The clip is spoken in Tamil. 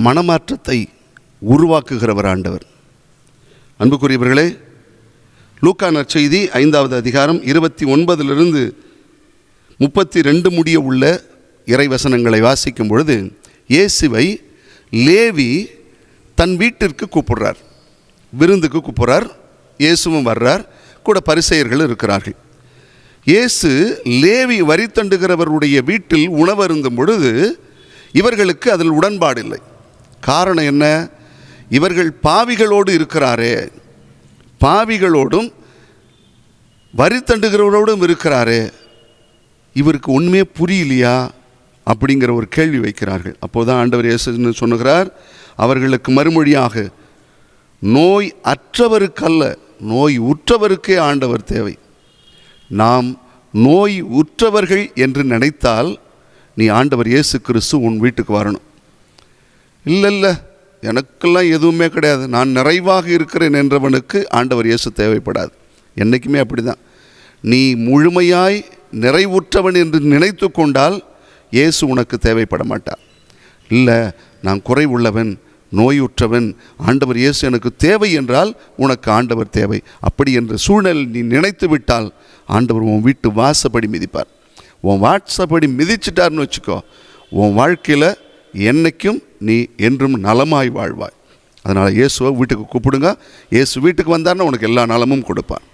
மனமாற்றத்தை உருவாக்குகிறவர் ஆண்டவர். அன்புக்குரியவர்களே, லூக்கா நற்செய்தி 5வது அதிகாரம் 29 32 முடிய உள்ள இறைவசனங்களை வாசிக்கும் பொழுது, இயேசுவை லேவி தன் வீட்டிற்கு கூப்பிடுறார், விருந்துக்கு கூப்பிடுறார். இயேசுவும் வர்றார், கூட பரிசேயர்கள் இருக்கிறார்கள். இயேசு லேவி வரி தண்டுகிறவருடைய வீட்டில் உணவருந்தும் பொழுது இவர்களுக்கு அதில் உடன்பாடு இல்லை. காரணம் என்ன? இவர்கள் பாவிகளோடு இருக்கிறாரே, பாவிகளோடும் வரி தண்டுகிறவரோடும் இருக்கிறாரே, இவருக்கு ஒன்றுமே புரியலையா அப்படிங்கிற ஒரு கேள்வி வைக்கிறார்கள். அப்போதான் ஆண்டவர் இயேசு சொன்னுகிறார், அவர்களுக்கு மறுமொழியாக, நோய் அற்றவருக்கல்ல, நோய் உற்றவருக்கே ஆண்டவர் தேவை. நாம் நோய் உற்றவர்கள் என்று நினைத்தால் நீ ஆண்டவர் இயேசு கிறிஸ்து உன் வீட்டுக்கு வரணும். இல்லை எனக்கெல்லாம் எதுவுமே கிடையாது, நான் நிறைவாக இருக்கிறேன் என்றவனுக்கு ஆண்டவர் இயேசு தேவைப்படாது. என்றைக்குமே அப்படி தான். நீ முழுமையாய் நிறைவுற்றவன் என்று நினைத்து கொண்டால் இயேசு உனக்கு தேவைப்பட மாட்டார். இல்லை, நான் குறைவுள்ளவன், நோயுற்றவன், ஆண்டவர் இயேசு எனக்கு தேவை என்றால் உனக்கு ஆண்டவர் தேவை. அப்படி என்ற சூழ்நிலை நீ நினைத்து விட்டால் ஆண்டவர் உன் வீட்டு வாசப்படி மிதிப்பார். உன் வாட்சப்படி மிதிச்சிட்டார்னு வச்சுக்கோ, உன் வாழ்க்கையில் என்னைக்கும் நீ என்றும் நலமாய் வாழ்வாய். அதனால் இயேசுவை வீட்டுக்கு கூப்பிடுங்க. இயேசு வீட்டுக்கு வந்தார்னா உனக்கு எல்லா நலமும் கொடுப்பார்.